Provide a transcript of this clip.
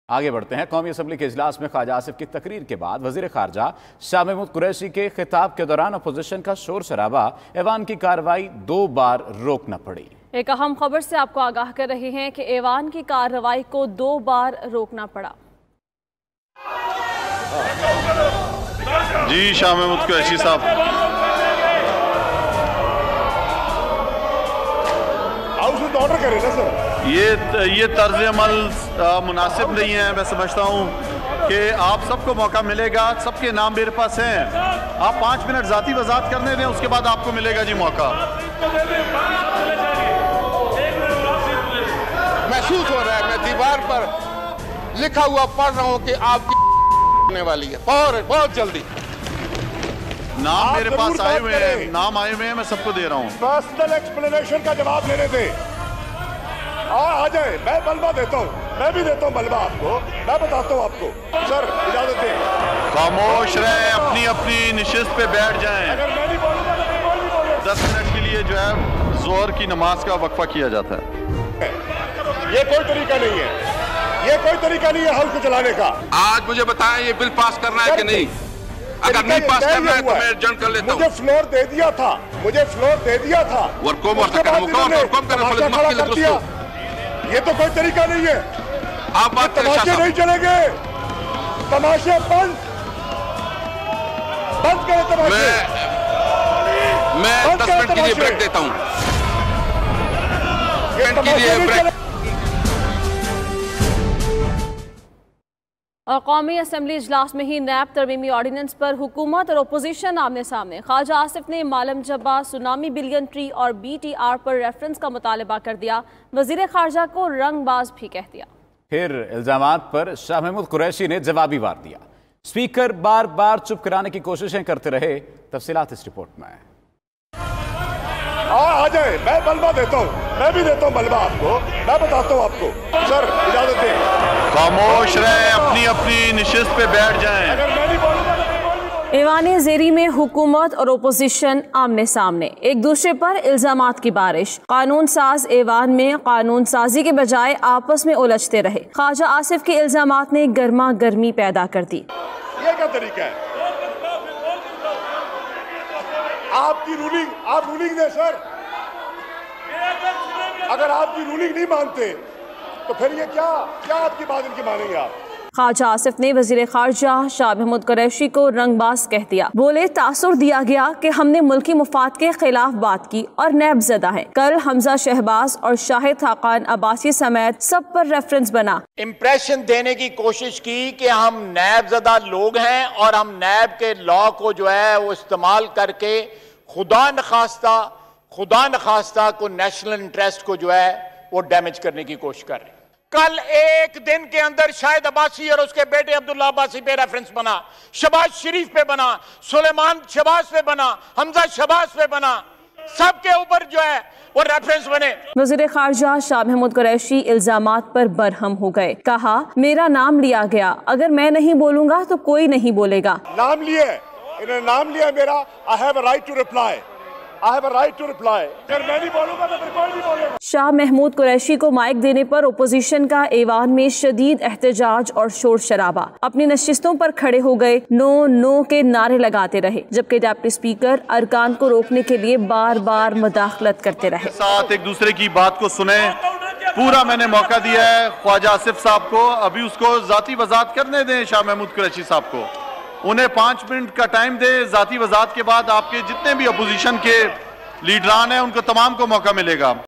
आगे बढ़ते हैं। कौमी असम्बली के इजलास में ख्वाजा आसिफ की तकरीर के बाद वजीर खारजा शाह महमूद कुरैशी के खिताब के दौरान अपोजिशन का शोर शराबा, ऐवान की कार्रवाई 2 बार रोकना पड़ी। एक अहम खबर से आपको आगाह कर रहे हैं कि ऐवान की कार्रवाई को 2 बार रोकना पड़ा। जी शाह महमूद कुरैशी साहब, ऑर्डर करें ना सर। ये तर्ज अमल मुनासिब नहीं है। मैं समझता हूँ कि आप सबको मौका मिलेगा, सबके नाम मेरे पास हैं। आप 5 मिनट जाती वजाहत करने दें, उसके बाद आपको मिलेगा जी मौका। महसूस हो रहा है, मैं दीवार पर लिखा हुआ पढ़ रहा हूँ कि आपकी होने वाली है बहुत जल्दी। नाम मेरे पास आए हुए हैं, नाम आए हुए हैं, मैं सबको दे रहा हूँ। पर्सनल एक्सप्लेनेशन का जवाब लेने दे। आ जाए, मैं मलबा देता हूँ, मैं भी देता हूँ मलबा आपको, मैं बताता हूँ आपको। सर इजाजत दें। खामोश रहें, अपनी अपनी निशिस्त पे बैठ जाएं। अगर मैं नहीं बोलूँगा तो कोई नहीं बोलेगा। 10 मिनट के लिए जो है जोहर की नमाज का वक्फा किया जाता है। ये कोई तरीका नहीं है, ये कोई तरीका नहीं है हल को चलाने का। आज मुझे बताएं ये बिल पास करना है कि नहीं? अगर नहीं पास करना है तो मैं एडजर्न कर लेता हूं। मुझे फ्लोर दे दिया था, मुझे फ्लोर दे दिया था। ये तो कोई तरीका नहीं है। आप बात करें, तमाशे नहीं चलेंगे, तमाशे बंद करें तमाशे। मैं 10 मिनट के लिए ब्रेक देता हूं। और कौमी असम्बली इजलास में ही नैब तरमीमी ऑर्डिनेंस पर हुकूमत और अपोजिशन आमने सामने। ख्वाजा आसिफ ने मालम जब्बा, सुनामी बिलियन ट्री और BTR पर रेफरेंस का मुतालबा कर दिया। वजीर खारजा को रंगबाज भी कह दिया। फिर इल्जामात पर शाह महमूद कुरैशी ने जवाबी वार दिया। स्पीकर बार बार चुप कराने की कोशिशें करते रहे। तफसीलात इस रिपोर्ट में। आ जाए, मैं मलबा देता हूँ, मैं भी देता हूँ मलबा आपको, मैं बताता हूँ आपको। सर इजाजत दें। खामोश रहें, अपनी अपनी निशिस्त पे बैठ जाएं। अगर मैं नहीं बोलूँगा तो कोई नहीं बोलेगा। ऐवान ज़ेरी में हुकूमत और ओपोजिशन आमने सामने, एक दूसरे पर इल्जामात की बारिश। कानून साज ऐवान में कानून साजी के बजाय आपस में उलझते रहे। ख्वाजा आसिफ के इल्जामात ने गर्मा गर्मी पैदा कर दी। ये क्या तरीका है? आपकी रूलिंग, आप रूलिंग दें सर। अगर आपकी रूलिंग नहीं मानते तो फिर ये क्या आपकी बात इनकी मानेंगे आप? ख्वाजा आसिफ ने वजीर खारजा शाह महमूद कुरैशी को रंगबाज कह दिया। बोले, तासुर दिया गया कि हमने मुल्की मुफाद के खिलाफ बात की और नैब ज़दा है। कल हमजा शहबाज और शाहिद खाकान अब्बासी समेत सब पर रेफरेंस बना। इम्प्रेशन देने की कोशिश की कि हम नैब ज़दा लोग हैं और हम नैब के लॉ को जो है वो इस्तेमाल करके खुदा न खास्ता को नेशनल इंटरेस्ट को जो है वो डैमेज करने की कोशिश कर रहे हैं। कल एक दिन के अंदर शाहिद अब्बासी और उसके बेटे अब्दुल्ला अब्बासी पे रेफरेंस बना, शहबाज शरीफ पे बना, सुलेमान शहबाज पे बना, हमजा शहबाज पे बना, सबके ऊपर जो है वो रेफरेंस बने। वज़ीर खारजा शाह महमूद कुरैशी इल्जामात पर बरहम हो गए। कहा, मेरा नाम लिया गया, अगर मैं नहीं बोलूंगा तो कोई नहीं बोलेगा। नाम लिए, इन्होंने नाम लिया मेरा। I have a right to reply, I have a right to reply. अगर मैं नहीं बोलूंगा तो फिर कोई नहीं बोलेगा। शाह महमूद कुरैशी को माइक देने पर ओपोजिशन का ऐवान में शदीद एहतजाज और शोर शराबा। अपनी नशिस्तों पर खड़े हो गए, नो नो के नारे लगाते रहे, जबकि डिप्टी स्पीकर अरकान को रोकने के लिए बार बार मुदाखलत करते रहे। साथ एक दूसरे की बात को सुने। पूरा मैंने मौका दिया है ख्वाजा आसिफ साहब को, अभी उसको जाती वजाहत करने दें। शाह महमूद कुरैशी साहब को उन्हें 5 मिनट का टाइम दे। जाती वजाहत के बाद आपके जितने भी अपोजिशन के लीडरान हैं उनको तमाम को मौका मिलेगा।